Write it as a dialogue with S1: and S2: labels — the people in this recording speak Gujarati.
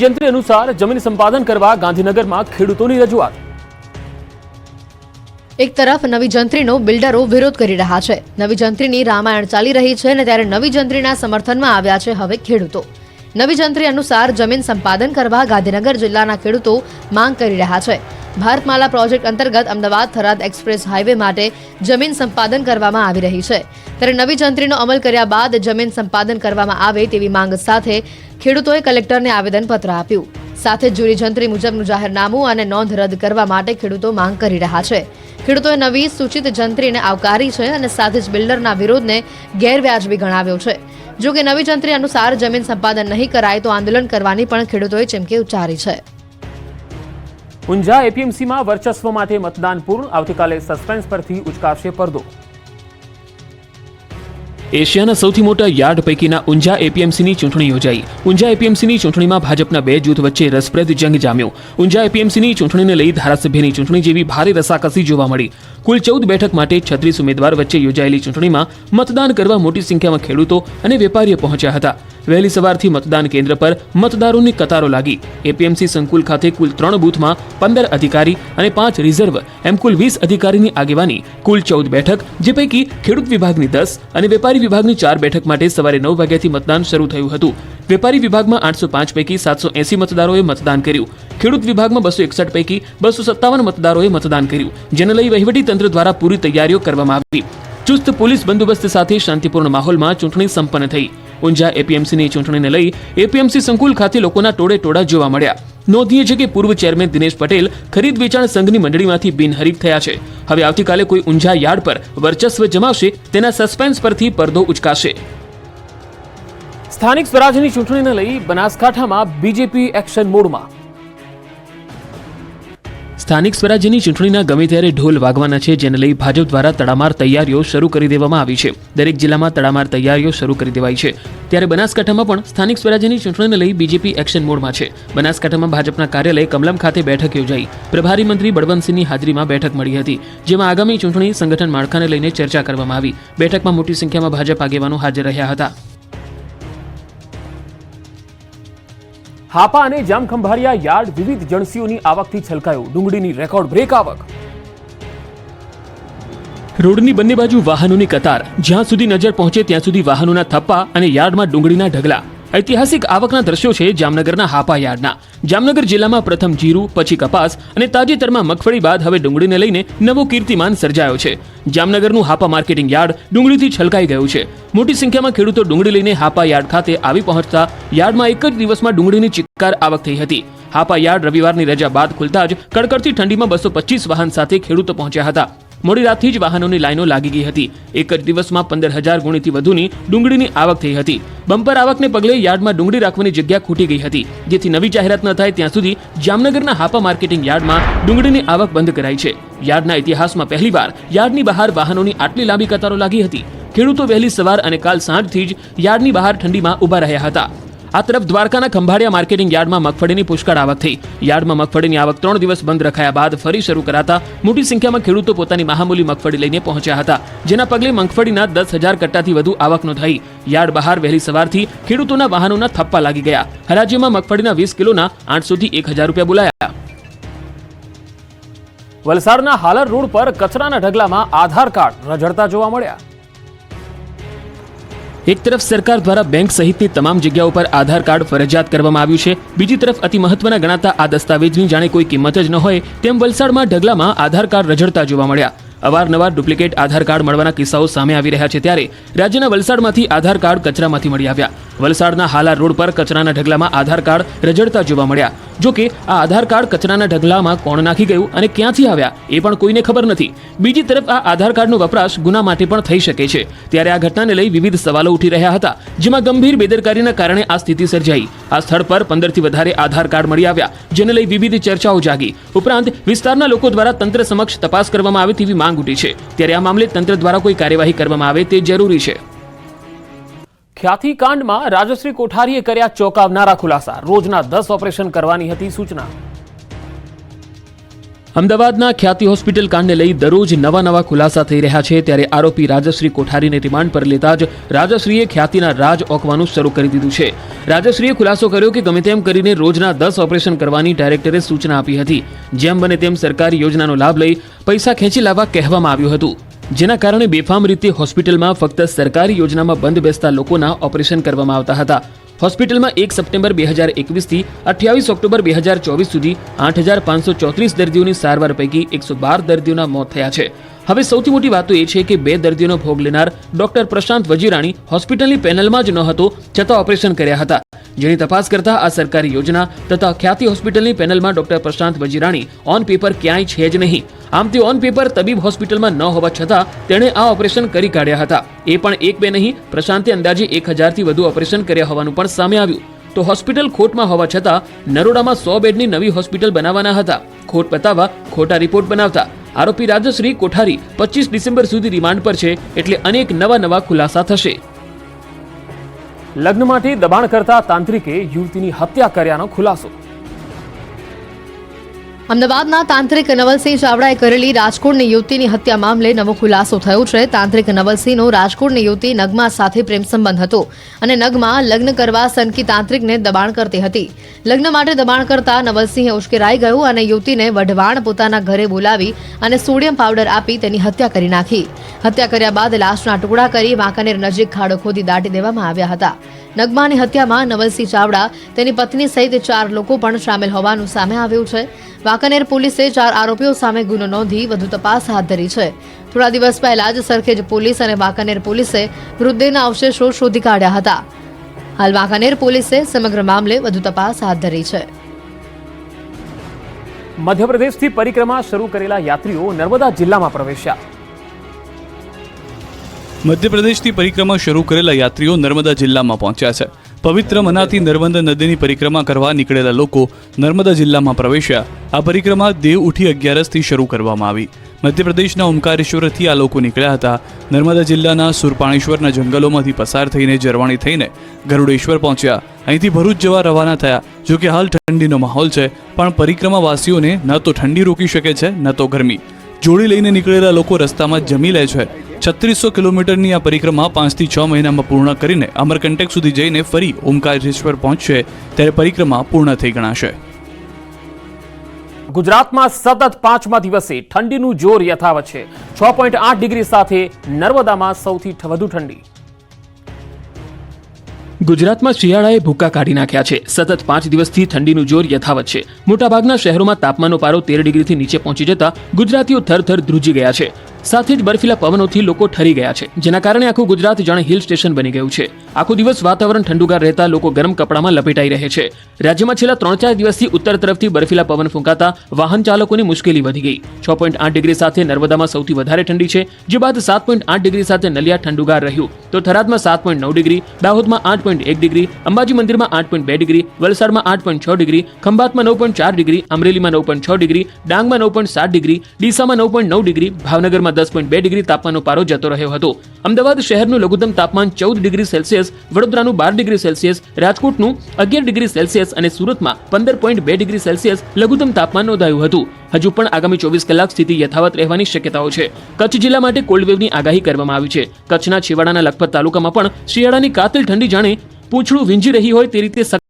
S1: જંત્રી અનુસાર જમીન સંપાદન કરવા ગાંધીનગરમાં ખેડૂતોની રજૂઆત।
S2: એક તરફ નવી જંત્રીનો બિલ્ડરો વિરોધ કરી રહ્યા છે। નવી જંત્રીની રામાયણ ચાલી રહી છે અને ત્યારે નવી જંત્રીના સમર્થનમાં આવ્યા છે હવે ખેડૂતો। નવી જંત્રી અનુસાર જમીન સંપાદન કરવા ગાંધીનગર જિલ્લાના ખેડૂતો માંગ કરી રહ્યા છે। ભારતમાલા પ્રોજેક્ટ અંતર્ગત અમદાવાદ થરાદ એક્સપ્રેસ હાઈવે માટે જમીન સંપાદન કરવામાં આવી રહી છે। ત્યારે નવી જંત્રીનો અમલ કર્યા બાદ જમીન સંપાદન કરવામાં આવે તેવી માંગ સાથે ખેડૂતોએ કલેક્ટરને આવેદનપત્ર આપ્યું। સાથે જૂની જંત્રી મુજબનું જાહેરનામું અને નોંધ રદ કરવા માટે ખેડૂતો માંગ કરી રહ્યા છે। ખેડૂતોએ નવી સૂચિત જંત્રીને આવકારી છે અને સાથે જ બિલ્ડરના વિરોધને ગેરવ્યાજબી ગણાવ્યો છે। જો કે નવી જંત્રી અનુસાર જમીન સંપાદન નહીં કરાય તો આંદોલન કરવાની પણ ખેડૂતોએ ચીમકી ઉચ્ચારી છે।
S1: ઊંઝા એપીએમસીમાં વર્ચસ્વ માટે મતદાન પૂર્ણ। આવતીકાલે સસ્પેન્સ પરથી ઉચકાશે પડદો।
S3: એશિયાના સૌથી મોટા યાર્ડ પૈકીના ઊંઝા એપીએમસીની ચૂંટણી યોજાઈ। ઊંઝા એપીએમસીની ચૂંટણીમાં ભાજપના બે જૂથ વચ્ચે રસપ્રદ જંગ જામ્યો। ઊંઝા એપીએમસીની ચૂંટણીને લઈ ધારાસભ્યની ચૂંટણી જેવી ભારે રસાકસી જોવા મળી। કુલ 14 બેઠક માટે 36 ઉમેદવાર વચ્ચે યોજાયેલી ચૂંટણીમાં મતદાન કરવા મોટી સંખ્યામાં ખેડૂતો અને વેપારીઓ પહોંચ્યા હતા। વહેલી સવારથી મતદાન કેન્દ્ર પર મતદારોની કતારો લાગી। એપીએમસી સંકુલ ખાતે કુલ 3 બૂથમાં 15 અધિકારી અને 5 રિઝર્વ એમ કુલ 20 અધિકારીની આગેવાની કુલ 14 બેઠક, જે પૈકી ખેડૂત વિભાગની 10 અને વેપારી વિભાગની 4 બેઠક માટે સવારે 9 વાગ્યાથી મતદાન શરૂ થયું હતું। વેપારી વિભાગમાં 805 પૈકી 780 મતદારોએ મતદાન કર્યું। ખેડૂત વિભાગમાં 261 પૈકી 257 મતદારોએ મતદાન કર્યું, જેને લઈ વહીવટી તંત્ર દ્વારા પૂરી તૈયારીઓ કરવામાં આવી। ચુસ્ત પોલીસ બંદોબસ્ત સાથે શાંતિપૂર્ણ માહોલમાં ચૂંટણી સંપન્ન થઈ। ઊંઝા એપીએમસીની ચૂંટણીને લઈ એપીએમસી સંકુલ ખાતે લોકોના ટોળે ટોળા જોવા મળ્યા। નોંધનીય છે કે પૂર્વ ચેરમેન દિનેશ પટેલ ખરીદ વેચાણ સંઘની મંડળીમાંથી બિનહરીફ થયા છે। હવે આવતીકાલે કોઈ ઊંઝા યાર્ડ પર વર્ચસ્વ જમાવશે તેના સસ્પેન્સ પરથી પડદો ઉચકાશે।
S1: સ્થાનિક સ્વરાજ્યની ચૂંટણીને લઈ બનાસકાંઠામાં બીજેપી એક્શન મોડમાં।
S3: સ્થાનિક સ્વરાજ્યની ચૂંટણીના ગમે ત્યારે ઢોલ વાગવાના છે, જેને લઈ ભાજપ દ્વારા તડામાર તૈયારીઓ શરૂ કરી દેવામાં આવી છે। દરેક જિલ્લામાં તડામાર તૈયારીઓ શરૂ કરી દેવાઈ છે। ત્યારે બનાસકાંઠામાં પણ સ્થાનિક સ્વરાજ્યની ચૂંટણીને લઈ બીજેપી એક્શન મોડમાં છે। બનાસકાંઠામાં ભાજપના કાર્યાલય કમલમ ખાતે બેઠક યોજાઈ। પ્રભારી મંત્રી બળવંતસિંહની હાજરીમાં બેઠક મળી હતી, જેમાં આગામી ચૂંટણી સંગઠન માળખાને લઈને ચર્ચા કરવામાં આવી। બેઠકમાં મોટી સંખ્યામાં ભાજપ આગેવાનો હાજર રહ્યા હતા।
S1: હાપા અને જામખંભાળિયા યાર્ડ વિવિધ એજન્સીઓની આવકથી છલકાયું। ડુંગળીની રેકોર્ડ બ્રેક આવક।
S3: રોડની બંને બાજુ વાહનોની કતાર, જ્યાં સુધી નજર પહોંચે ત્યાં સુધી વાહનોના થપ્પા અને યાર્ડમાં ડુંગળીના ઢગલા। ઐતિહાસિક આવકના દ્રશ્યો છે જામનગરના હાપા યાર્ડના। જામનગર જિલ્લામાં પ્રથમ જીરું, પછી કપાસ અને તાજેતરમાં મગફળી બાદ હવે ડુંગળીને લઈને નવો કીર્તિમાન સર્જાયો છે। જામનગરનું હાપા માર્કેટિંગ યાર્ડ ડુંગળીથી છલકાઈ ગયું છે। મોટી સંખ્યામાં ખેડૂતો ડુંગળી લઈને હાપા યાર્ડ ખાતે આવી પહોંચતા યાર્ડમાં એક જ દિવસમાં ડુંગળીની ચિક્કાર આવક થઈ હતી। હાપા યાર્ડ રવિવારની રજા બાદ ખુલતા જ કડકડતી ઠંડીમાં 225 વાહન સાથે ખેડૂતો પહોંચ્યા હતા। મોડી રાતથી જ વાહનોની લાઈનો લાગી ગઈ હતી। એક જ દિવસમાં 15,000 ગુણીથી વધુની ડુંગળીની આવક થઈ હતી। બમ્પર આવકને પગલે યાર્ડમાં ડુંગળી રાખવાની જગ્યા ખૂટી ગઈ હતી, જેથી નવી જાહેરાત ન થાય ત્યાં સુધી જામનગરના હાપા માર્કેટિંગ યાર્ડમાં ડુંગળીની આવક બંધ કરાઈ છે। યાર્ડના ઇતિહાસમાં પહેલીવાર યાર્ડની બહાર વાહનોની આટલી લાંબી કતારો લાગી હતી। ખેડૂતો વહેલી સવાર અને કાલ સાંજથી જ યાર્ડની બહાર ઠંડીમાં ઊભા રહ્યા હતા। આ તરફ દ્વારકાના ખંભાળિયા માર્કેટિંગ યાર્ડમાં મગફળીની પુષ્કળ આવક થઈ। યાર્ડમાં મગફળીની આવક 3 દિવસ બંધ રખાયા બાદ ફરી શરૂ કરાતા મોટી સંખ્યામાં ખેડૂતો પોતાની મહામૂલી મગફળી લઈને પહોંચ્યા હતા, જેના પગલે મગફળીના 10,000 કટ્ટાથી વધુ આવક નોંધાઈ। યાર્ડ બહાર વહેલી સવારથી ખેડૂતોના વાહનોના થપ્પા લાગી ગયા। હરાજીમાં મગફળીના 20 કિલોના 800 થી 1,000 રૂપિયા બોલાયા।
S1: વલસાડના હાલર રોડ પર કચરાના ઢગલામાં આધાર કાર્ડ રઝળતા જોવા મળ્યા।
S3: એક તરફ સરકાર દ્વારા બેંક સહિતની તમામ જગ્યાઓ પર આધાર કાર્ડ ફરજિયાત કરવામાં આવ્યું છે, બીજી તરફ અતિ મહત્વના ગણાતા આ દસ્તાવેજની જાણે કોઈ કિંમત જ ન હોય તેમ વલસાડમાં ઢગલામાં આધાર કાર્ડ રઝળતા જોવા મળ્યા। અવારનવાર ડુપ્લિકેટ આધાર કાર્ડ મળવાના કિસ્સાઓ સામે આવી રહ્યા છે, ત્યારે રાજ્યના વલસાડમાંથી આધાર કાર્ડ કચરામાંથી મળી આવ્યા। વલસાડના હાલા રોડ પર કચરાના ઢગલામાં આધાર કાર્ડ રઝળતા જોવા મળ્યા। જો કે આ આધાર કાર્ડ કચરાના ઢગલામાં કોણ નાખી ગયું અને ક્યાંથી આવ્યા એ પણ કોઈને ખબર નથી। બીજી તરફ આ આધાર કાર્ડનો વપરાશ ગુના માટે પણ થઈ શકે છે, ત્યારે આ ઘટનાને લઈ વિવિધ સવાલો ઉઠી રહ્યા હતા, જેમાં ગંભીર બેદરકારીના કારણે આ સ્થિતિ સર્જાઈ। આ સ્થળ પર 15 થી વધારે આધાર કાર્ડ મળી આવ્યા, જેને લઈ વિવિધ ચર્ચાઓ જાગી। ઉપરાંત વિસ્તારના લોકો દ્વારા તંત્ર સમક્ષ તપાસ કરવામાં આવે તેવી માંગ ઉઠી છે, ત્યારે આ મામલે તંત્ર દ્વારા કોઈ કાર્યવાહી કરવામાં આવે તે જરૂરી છે।
S1: ખ્યાતિ કાંડમાં રાજશ્રી કોઠારીએ કર્યા ચોંકાવનારા ખુલાસા। રોજના 10 ઓપરેશન કરવાની હતી સૂચના।
S3: અમદાવાદના ખ્યાતિ હોસ્પિટલ કાંડને લઈ દરરોજ નવા ખુલાસા થઈ રહ્યા છે, ત્યારે આરોપી રાજશ્રી કોઠારીને રિમાન્ડ પર લેતા જ રાજશ્રીએ ખ્યાતિના રાજ ઓકવાનું શરૂ કરી દીધું છે. રાજશ્રીએ ખુલાસો કર્યો કે ગમે તેમ કરીને રોજના 10 ઓપરેશન કરવાની ડાયરેક્ટરે સૂચના આપી હતી. જેમ બને તેમ સરકારી યોજનાનો લાભ લઈ પૈસા ખેંચી લાવવા કહેવામાં આવ્યું હતું, જેના કારણે બેફામ રીતે હોસ્પિટલમાં ફક્ત સરકારી યોજનામાં બંધ બેસતા લોકોના ઓપરેશન કરવામાં આવતા હતા. હોસ્પિટલમાં 1 સપ્ટેમ્બર 2021 થી 28 ઓક્ટોબર 2024 સુધી 8,534 દર્દીઓની સારવાર પૈકી 112 દર્દીઓના મોત થયા છે. હવે સૌથી મોટી વાત એ છે કે 2 દર્દીઓનો ભોગ લેનાર ડોક્ટર પ્રશાંત વજીરાણી હોસ્પિટલની પેનલમાં જ ન હતો, છતાં ઓપરેશન કર્યા હતા. જેની તપાસ કરતા આ સરકારી યોજના તથા ખ્યાતિ હોસ્પિટલની પેનલમાં doctor Prashant Vazirani on paper ક્યાંય છે જ નહીં. આમ તે ઓન પેપર તબીબ હોસ્પિટલમાં ન હોવા છતાં તેણે આ ઓપરેશન કરી કાઢ્યા હતા. એ પણ 1-2 નહીં, પ્રશાંતે અંદાજે 1,000 થી વધુ ઓપરેશન કર્યા હોવાનું પણ સામે આવ્યું. તો હોસ્પિટલ ખોટમાં હોવા છતાં નરોડામાં 100 બેડની નવી હોસ્પિટલ બનાવવાના હતા. ખોટ બતાવવા ખોટા રિપોર્ટ બનાવતા આરોપી રાજશ્રી કોઠારી 25 ડિસેમ્બર સુધી રિમાન્ડ પર છે, એટલે અનેક નવા ખુલાસા થશે.
S1: લગ્ન માટે દબાણ કરતા તાંત્રિકે યુવતીની હત્યા કર્યાનો ખુલાસો.
S2: અમદાવાદના તાંત્રિક નવલસિંહ ચાવડાએ કરેલી રાજકોટની યુવતીની હત્યા મામલે નવો ખુલાસો થયો છે. તાંત્રિક નવલસિંહનો રાજકોટની યુવતી નગમા સાથે પ્રેમ સંબંધ હતો અને નગમા લગ્ન કરવા સનકી તાંત્રિકને દબાણ કરતી હતી. લગ્ન માટે દબાણ કરતા નવલસિંહે ઉશ્કેરાઈ ગયો અને યુવતીને વઢવાણ પોતાના ઘરે બોલાવી અને સોડિયમ પાવડર આપી તેની હત્યા કરી નાખી. હત્યા કર્યા બાદ લાશના ટુકડા કરી વાંકાનેર નજીક ખાડો ખોદી દાટી દેવામાં આવ્યા હતા. નગમાની હત્યામાં નવલસિંહ ચાવડા, તેની પત્ની સહિત 4 લોકો પણ સામેલ હોવાનું સામે આવ્યું છે. વાંકાનેર પોલીસે 4 આરોપીઓ સામે ગુનો નોંધી વધુ તપાસ હાથ ધરી છે. થોડા દિવસ પહેલા જ સરખેજ પોલીસ અને વાંકાનેર પોલીસે મૃતદેહના અવશેષો શોધી કાઢ્યા હતા. હાલ વાંકાનેર પોલીસે સમગ્ર મામલે વધુ તપાસ હાથ ધરી છે.
S1: મધ્યપ્રદેશથી પરિક્રમા શરૂ કરેલા યાત્રીઓ નર્મદા જિલ્લામાં પ્રવેશ્યા.
S4: મધ્યપ્રદેશથી પરિક્રમા શરૂ કરેલા યાત્રીઓ નર્મદા જિલ્લામાં પહોંચ્યા છે. પવિત્ર મનાતી નર્મદા નદીની પરિક્રમા કરવા નીકળેલા લોકો નર્મદા જિલ્લામાં પ્રવેશ્યા. આ પરિક્રમા દેવ ઉઠી 11થી શરૂ કરવામાં આવી. મધ્યપ્રદેશના ઓમકારેશ્વરથી આ લોકો નીકળ્યા હતા. નર્મદા જિલ્લાના સુરપાણેશ્વરના જંગલોમાંથી પસાર થઈને જરવાણી થઈને ગરુડેશ્વર પહોંચ્યા. અહીંથી ભરૂચ જવા રવાના થયા. જો કે હાલ ઠંડીનો માહોલ છે, પણ પરિક્રમાવાસીઓને ન તો ઠંડી રોકી શકે છે, ન તો ગરમી. જોડી લઈને નીકળેલા લોકો રસ્તામાં જમી લે છે. 3600 કિલોમીટરની આ પરિક્રમા 5 થી 6 મહિનામાં પૂર્ણ કરીને અમરકંટક સુધી જઈને ફરી ઓમકારેશ્વર પહોંચશે, ત્યારે પરિક્રમા પૂર્ણ થઈ ગણાશે.
S1: ગુજરાતમાં સતત 5મા દિવસે ઠંડીનું જોર યથાવત છે. 6.8 ડિગ્રી સાથે નર્મદામાં સૌથી વધુ ઠંડી.
S3: ગુજરાતમાં શિયાળાએ ભૂક્કા કાઢી નાખ્યા છે. સતત 5 દિવસથી ઠંડીનું જોર યથાવત છે. મોટાભાગના શહેરોમાં તાપમાનનો પારો 13 ડિગ્રીથી નીચે પહોંચી જતા ગુજરાતીઓ થરથર ધ્રુજી ગયા છે. સાથે જ બર્ફીલા પવનોથી લોકો ઠરી ગયા છે, જેના કારણે આખું ગુજરાત જાણે હિલ સ્ટેશન બની ગયું છે. આખો દિવસ વાતાવરણ ઠંડુગાર રહેતા લોકો ગરમ કપડામાં લપેટાઈ રહે છે. રાજ્યમાં છેલ્લા 3-4 દિવસથી ઉત્તર તરફથી બર્ફીલા પવન ફૂંકાતા વાહન ચાલકોની મુશ્કેલી વધી ગઈ. 6.8 ડિગ્રી સાથે નર્મદામાં સૌથી વધારે ઠંડી છે, જે બાદ 7.8 ડિગ્રી સાથે નલિયા ઠંડુગાર રહ્યું. તો થરાદમાં 7.9 ડિગ્રી, દાહોદમાં 8.1 ડિગ્રી, અંબાજી મંદિરમાં 8.2 ડિગ્રી, વલસાડમાં 8.6 ડિગ્રી, ખંભાતમાં 9.4 ડિગ્રી, અમરેલીમાં 9.6 ડિગ્રી, ડાંગમાં 9.7 ડિગ્રી, ડીસામાં 9.9 ડિગ્રી, ભાવનગરમાં 10.2 ડિગ્રી તાપમાનનો પારો જતો રહ્યો હતો. અમદાવાદ શહેરનું લઘુત્તમ તાપમાન 14 ડિગ્રી સેલ્સિયસ, વડોદરાનું 12 ડિગ્રી સેલ્સિયસ, રાજકોટનું 11 ડિગ્રી સેલ્સિયસ અને સુરતમાં 15.2 ડિગ્રી સેલ્સિયસ લઘુત્તમ તાપમાન નોંધાયું હતું. હજુ પણ આગામી 24 કલાક સ્થિતિ યથાવત રહેવાની શક્યતાઓ છે. કચ્છ જિલ્લા માટે કોલ્ડ વેવની આગાહી કરવામાં આવી છે. કચ્છના છેવાડાના લખપત તાલુકામાં પણ શિયાળાની કાતિલ ઠંડી જાણે પૂંછડું વીંજી રહી હોય તે રીતે